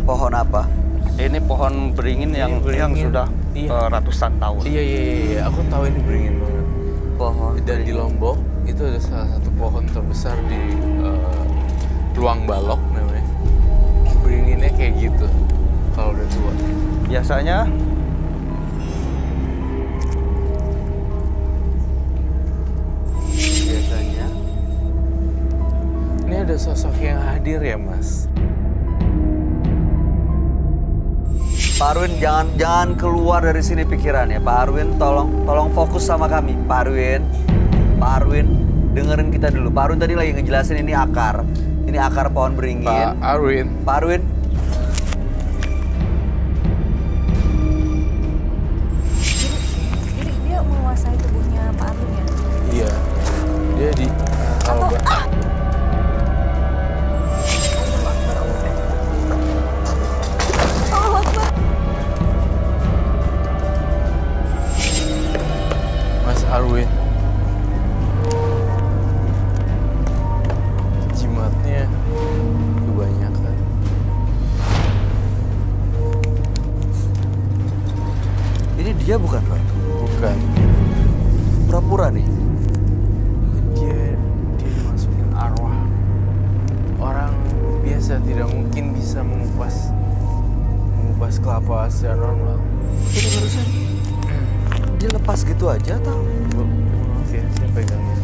Pohon apa? Ini pohon beringin yang sudah ratusan tahun. Iya. Aku tahu ini beringin banget. Pohon. Dan di Lombok itu ada salah satu pohon terbesar di Luang Balok namanya. Beringinnya kayak gitu kalau udah tua. Biasanya ini ada sosok yang hadir ya, Mas. Pak Arwin, jangan keluar dari sini pikirannya. Pak Arwin, tolong fokus sama kami. Pak Arwin, dengerin kita dulu. Pak Arwin tadi lagi ngejelasin ini akar pohon beringin. Pak Arwin. Jadi dia menguasai tubuhnya Pak Arwin ya? Iya. Dia di kalau Mas Arwin. Jimatnya kebanyakan. Ini dia bukan, Pak? Bukan. Pura-pura nih. Dia dimasukin arwah. Orang biasa tidak mungkin bisa mengupas kelapa secara normal. Ini barusan dia lepas gitu aja tau? Maaf ya, saya pegangnya.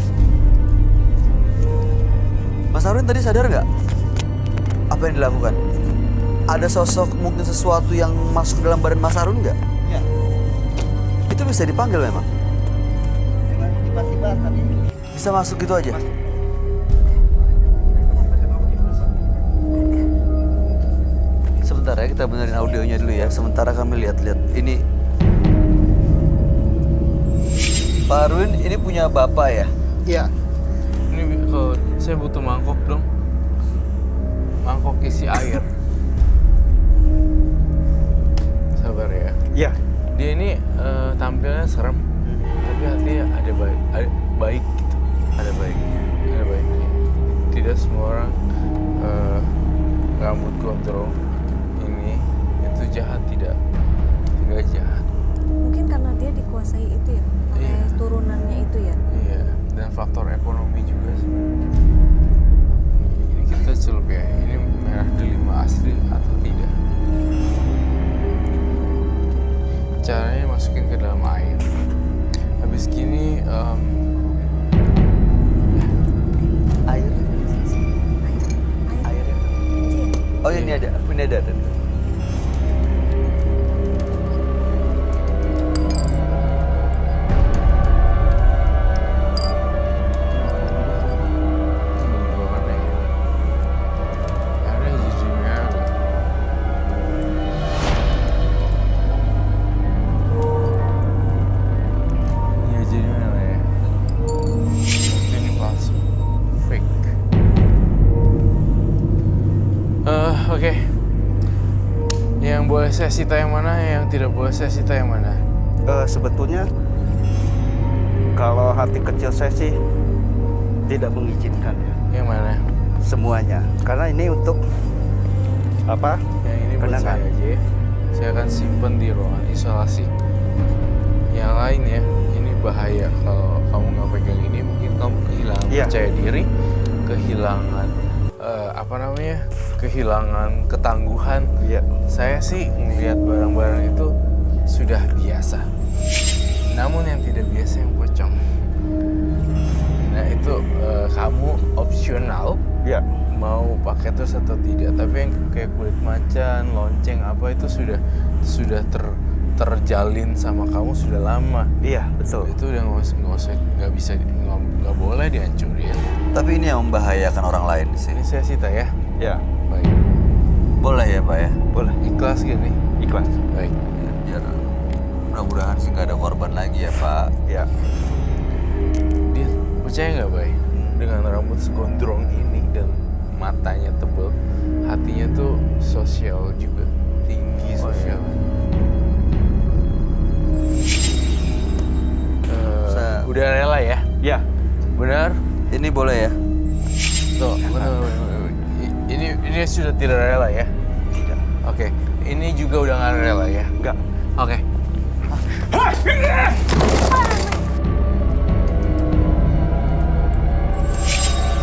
Mas Arwin tadi sadar nggak? Apa yang dilakukan? Ada sosok mungkin sesuatu yang masuk ke dalam badan Mas Arwin nggak? ya, Itu bisa dipanggil memang? tiba-tiba tadi Bisa masuk gitu aja? Sebentar ya, kita benerin audionya dulu ya. Sementara kami lihat-lihat. Ini Pak Arwin, ini punya bapak ya? Iya. Ini kalau saya butuh mangkok dong. Mangkok isi air. Sabar ya. Iya. Dia ini tampilnya serem, tapi hatinya ada baik gitu. Ada baiknya. Ada baiknya. Tidak semua orang rambut gondrong ini itu jahat, tidak jahat. Mungkin karena dia dikuasai itu ya, oleh Iya. turunannya itu ya. Iya, dan faktor ekonomi juga sih. Ini kita celup ya, ini merah delima asli atau tidak. Caranya masukin ke dalam air. Habis gini, Air. Air. Oh ini ada. gimana ya? Ada jadinya. Iya jadi mana ya? Ini palsu, fake. Oke. Yang boleh saya sita yang mana, yang tidak boleh saya sita yang mana? Sebetulnya kalau hati kecil saya sih tidak mengizinkan ya Yang mana? semuanya, karena ini untuk apa? Yang ini buat Kenangan. saya aja ya. Saya akan simpen di ruangan isolasi. Yang lain ya, ini bahaya kalau kamu nggak pegang ini, mungkin kamu kehilangan Iya. percaya diri, kehilangan kehilangan ketangguhan. Iya. Saya sih melihat barang-barang itu sudah biasa. Namun yang tidak biasa yang pocong. Nah itu kamu opsional Iya. mau pakai terus atau tidak. Tapi yang kayak kulit macan, lonceng apa itu sudah terjalin sama kamu sudah lama. Iya, betul. Itu udah nggak boleh dihancurin. Tapi ini yang membahayakan orang lain sih. Ini saya sita ya. Ya, Baik. Boleh ya Pak ya? boleh. Ikhlas gini. Ikhlas. Baik. Biar mudah-mudahan sih nggak ada korban lagi ya Pak. Ya. Dia percaya nggak, Bay? Dengan rambut segondrong ini dan matanya tebal, hatinya tuh sosial juga, tinggi sosial. Udah rela ya? Ya. Benar? Ini boleh ya? Tuh, benar. Ini sudah tidak rela ya? Tidak. Oke, ini juga udah nggak rela ya? Enggak. Oke.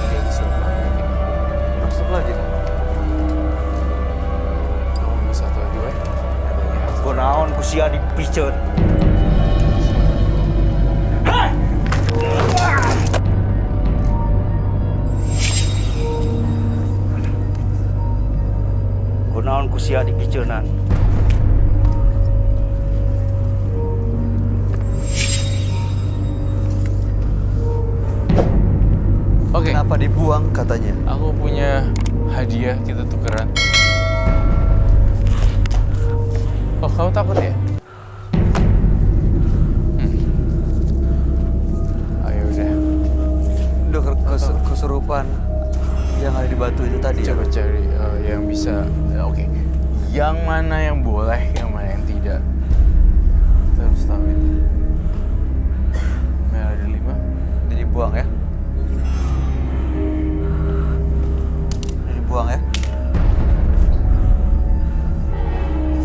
Dia kesurupan lagi. Masuk lagi. Kamu bisa satu lagi, Wei? Adanya. Kunaon ku sia dipiceun. Kunaon ku sia dipiceunan. Oke, Kenapa dibuang katanya? aku punya hadiah, kita tukeran. Oh, kamu takut ya? Ayo udah, Udah kesurupan yang ada di batu itu tadi ya? coba cari yang bisa. Oke, yang mana yang boleh, yang mana yang tidak. Kita harus tahu itu. Merah ada 5. Ini dibuang ya? Ini dibuang ya?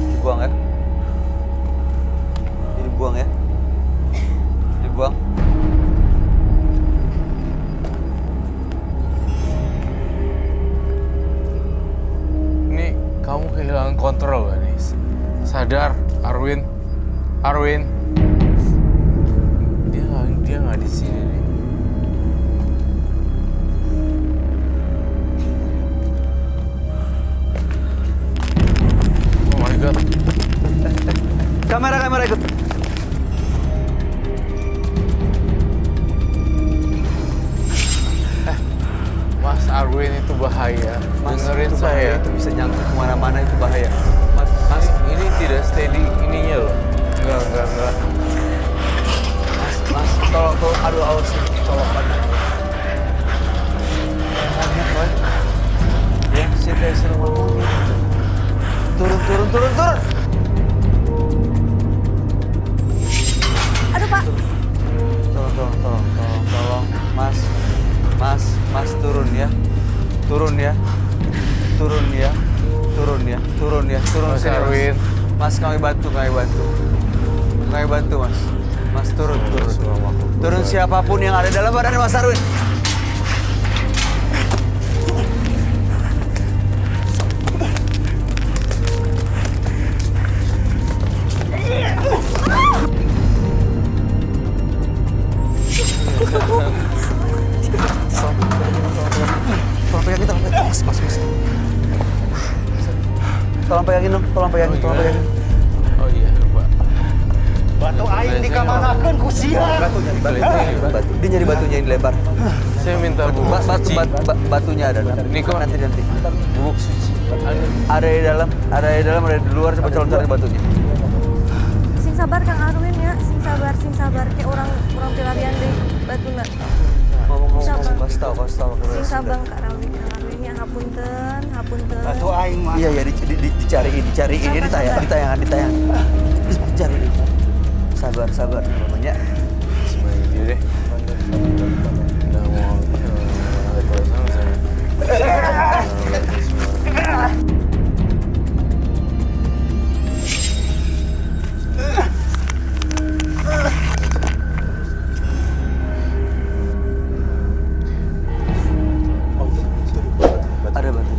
Dibuang ya? Ini dibuang ya? Dibuang? Ini kamu kehilangan kontrol gak nih? Sadar, Arwin. Arwin. Dia nggak di sini nih. Oh my god. Kamera ikut. Mas Arwin itu bahaya. Dengerin itu saya. bahaya, itu bisa nyangkut kemana-mana, itu bahaya. Mas, ini tidak steady ininya loh. Enggak. Mas, tolong, aduh, awas, tolong, ya, sini, turun. Aduh Pak, Tolong, Mas, turun ya, Mas sini, Arwin. Mas, kami bantu, Mas, turun. Turun siapapun yang ada dalam badan Mas Arwin. Tolong pegangin. Mas. Tolong pegangin dong, tolong pegangin. Oh iya, lupa. Batu aing dikamanakeun ku sia. Batu. Dia nyari batunya yang dilempar. Saya minta bubuk suci. Batunya ada. Niko. Nanti. Bubuk suci. Ada di dalam, ada di luar. Coba cari batunya. sing sabar Kang Arwin ya, sing sabar kayak orang pelarian di Batuna. Ngomong, Sabar. kasih tahu. Sing sabar Kang Arwin ya, hapunten. Batu aing mah. Iya, dicariin. Ini ditayangan. Dicariin. Sabar, namanya. Semuanya dia deh. Udah mau ada perasaan saya. Ada batu.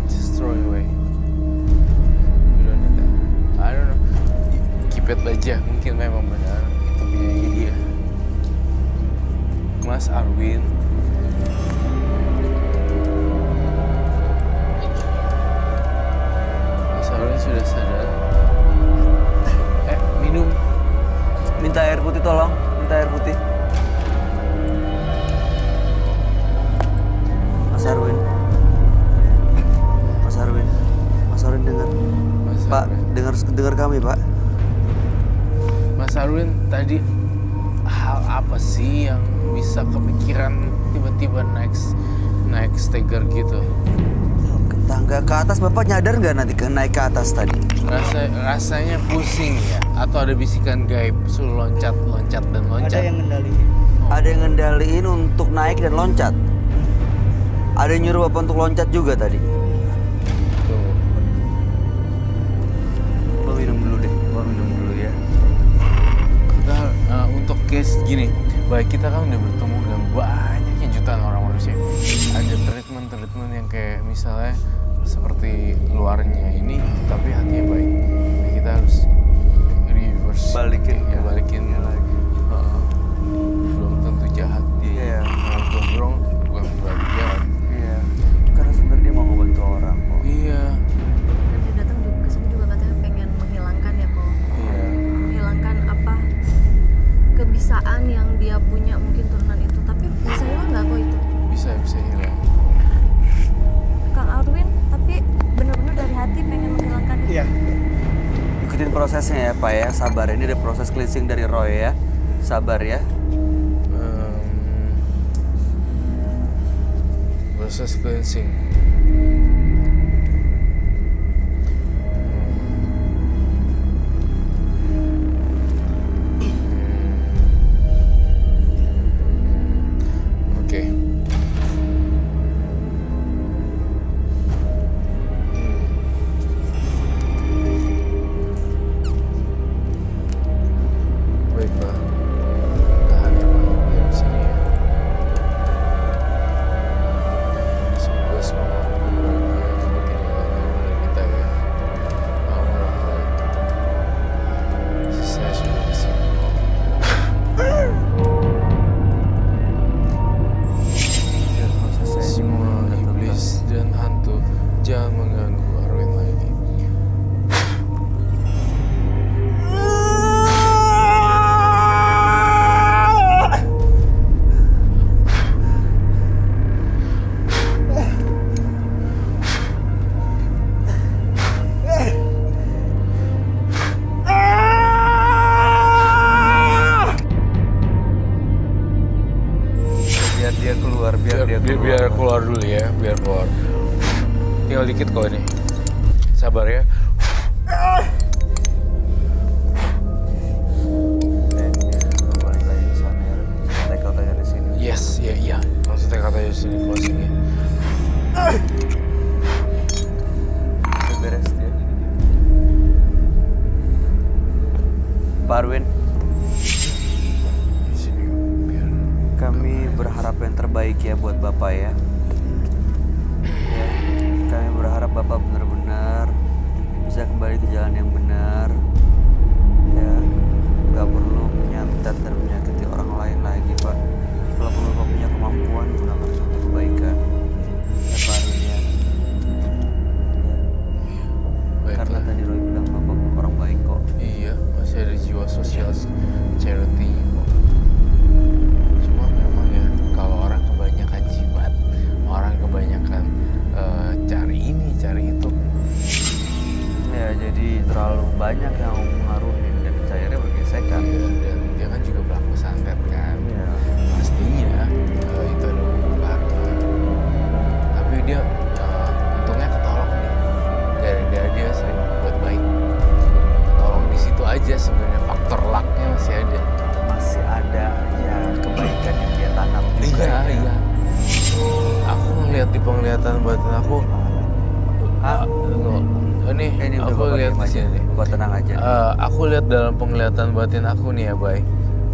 Just throw it away. We don't need that. I don't know. Keep it aja. Mungkin memang benar itu punya dia. Mas Arwin. Mas Arwin sudah sadar. Minum. Minta air putih, tolong. Minta air putih. Mas Arwin dengar. Mas Pak, Arwin. dengar kami, Pak. Mas Arwin tadi hal apa sih yang bisa kepikiran tiba-tiba naik steger gitu? Ke tangga ke atas, Bapak nyadar nggak nanti naik ke atas tadi? Rasanya pusing ya? Atau ada bisikan gaib suruh loncat dan loncat? Ada yang ngendaliin untuk naik dan loncat. Ada yang nyuruh Bapak untuk loncat juga tadi. Tuh. Bapak minum dulu deh, Bapak minum dulu ya. Kita untuk case gini, baik kita kan udah bertemu dengan banyaknya jutaan orang manusia. Ada treatment yang kayak misalnya seperti luarnya ini, tapi hatinya baik. Nah, kita harus reverse, Balikin. balikin. Belum tentu jahat dia. Iya. Gondrong bukan berarti jahat. Iya. Karena sebenarnya dia mau ngebantu orang kok. Iya. Kan dia datang juga ke sini juga katanya pengen menghilangkan ya kok. Iya. Menghilangkan apa kebisaan yang dia punya mungkin turunan itu. Tapi bisa hilang nggak kok itu? Bisa hilang. Kang Arwin, tapi benar-benar dari hati pengen menghilangkan itu. Iya. Ikutin prosesnya ya Pak ya, sabar. Ini ada proses cleansing dari Roy ya. Sabar ya. Proses cleansing. Oke. Baiklah. Tahan ya Pak. Diam sini ya. Semoga semua kebahagiaan tidak lagi oleh kita ya. Allah. Saya sudah di sini kok. Biar prosesnya Semua iblis dan hantu jangan mengganggu Arwin lagi. biar dia keluar, biar dia keluar. Biar keluar dulu ya, biar keluar. Tinggal dikit kok ini. Sabar ya. Balik lagi ke sana ya. Tackle tadi dari sini. Yes, iya. Maksudnya katanya di sini closingnya. Udah beres dia. Pak Arwin, Di sini biar. kami berharap yang terbaik ya buat Bapak ya. Ya, kami berharap Bapak benar-benar bisa kembali ke jalan yang benar. Ya, nggak perlu menyantet dan menyakiti orang lain lagi, Pak. Kalau Bapak punya kemampuan, gunakan untuk kebaikan. Ya, Pak Arwin ya. Ya. Karena Baiklah. tadi Roy bilang Bapak orang baik kok. Iya, masih ada jiwa sosial charity kok. Cuma memang ya, kalau orang kebanyakan jimat, orang kebanyakan cari ini, cari itu. Ya, jadi terlalu banyak yang mengaruhi dan cairnya bergesekan. Iya, dan dia kan juga pelaku santet kan. Iya. Pastinya itu ada hukum karma. Tapi dia untungnya ketolong nih. Gara-gara dia sering berbuat baik. Ketolong di situ aja sebenarnya, faktor lucknya masih ada. Masih ada ya kebaikan yang dia tanam juga. Iya. Aku ngeliat di penglihatan batin aku. Hah? Ini Udah aku Bapak lihat diem di aja. sini. Bapak tenang aja. Aku lihat dalam penglihatan batin aku nih ya, Bay.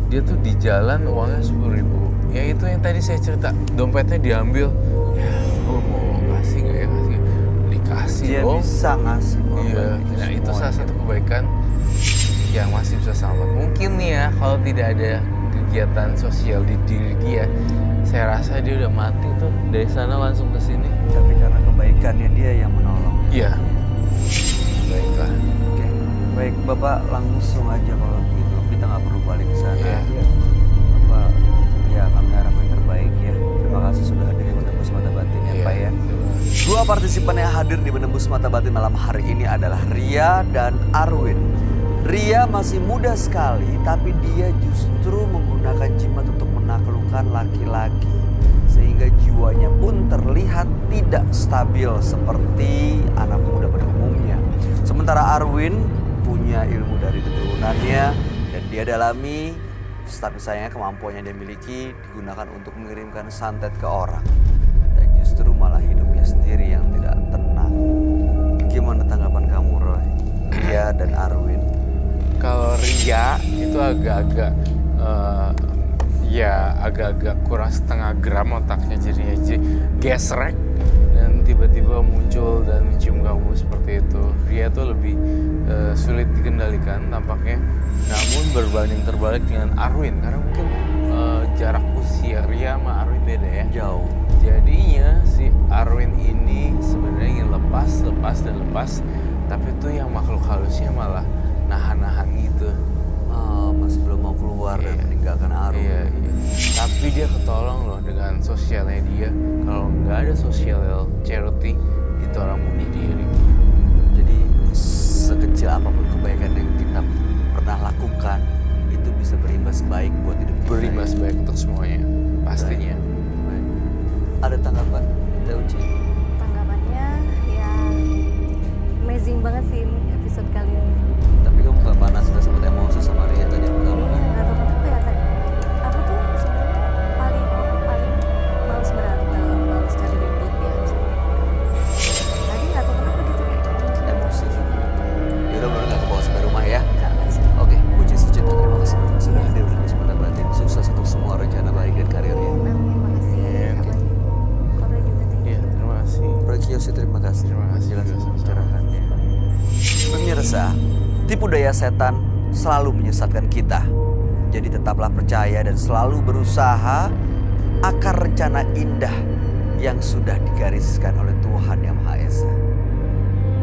Dia tuh di jalan uangnya 10.000. Ya itu yang tadi saya cerita, dompetnya diambil. Ya, gue mau kasih nggak ya, kasih? Dikasih Dia dong. bisa ngasih Iya, korban nah itu semua. salah satu kebaikan yang masih bisa selamat. Mungkin nih ya, kalau tidak ada kegiatan sosial di diri dia, saya rasa dia udah mati tuh dari sana langsung ke sini. Tapi karena kebaikannya dia yang menolong. Iya. Baiklah. Oke. Baik, Bapak langsung aja kalau begitu. Kita nggak perlu balik ke sana. Iya. Bapak, ya kami harap yang terbaik ya. Terima kasih sudah hadir di Menembus Mata Batin ya, Iya. Pak ya. Dua partisipan yang hadir di Menembus Mata Batin malam hari ini adalah Ria dan Arwin. Ria masih muda sekali, tapi dia justru menggunakan jimat untuk menaklukkan laki-laki. Sehingga jiwanya pun terlihat tidak stabil seperti anak muda pada umumnya. Sementara Arwin punya ilmu dari keturunannya dan dia dalami, tapi sayangnya kemampuannya dia miliki digunakan untuk mengirimkan santet ke orang. Dan justru malah hidupnya sendiri yang tidak tenang. Gimana tanggapan kamu, Roy? Ria dan Arwin? Kalau Ria itu agak-agak ya agak-agak kurang setengah gram otaknya, jadi gesrek dan tiba-tiba muncul dan mencium kamu seperti itu. Ria tuh lebih sulit dikendalikan tampaknya. Namun berbanding terbalik dengan Arwin karena mungkin jarak usia Ria sama Arwin beda ya. Jauh. Jadinya si Arwin ini sebenarnya ingin lepas, tapi tuh yang makhluk halusnya malah nahan-nahan gitu. Oh, masih belum mau keluar dan meninggalkan Arwin. Iya. Tapi dia ketolong loh dengan sosialnya dia. Kalau nggak ada sosial charity, itu orang bunuh diri. Jadi sekecil apapun kebaikan yang kita pernah lakukan, itu bisa berimbas baik buat hidup kita. Berimbas baik untuk semuanya, pastinya. Baik. Ada tanggapan, Teh Uci? Tanggapannya ya amazing banget sih ini episode kali ini. Tapi kamu gak panas, gak sempat emosi sama Ria tadi yang pertama? Iya, nggak tahu kenapa ya tadi. Aku tuh sebenarnya paling males berantem, males cari ribut ya. Tadi nggak tahu kenapa gitu kayak Emosi. Yaudah baru gak kebawa sampai rumah ya? nggak sih. Oke, Uci Sucita, terima kasih banyak sudah hadir di Semata Batin. Sukses untuk semua rencana baik dan karirnya. Amin, makasih. Apa? Korea juga thank you. Iya, terima kasih. Roy Kiyoshi, terima kasih. Terima kasih Jelas juga sama-sama. pencerahannya. Pemirsa, tipu daya setan selalu menyesatkan kita. Jadi tetaplah percaya dan selalu berusaha akar rencana indah yang sudah digariskan oleh Tuhan Yang Maha Esa.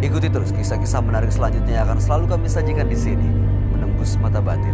Ikuti terus kisah-kisah menarik selanjutnya yang akan selalu kami sajikan di sini, Menembus Mata Batin.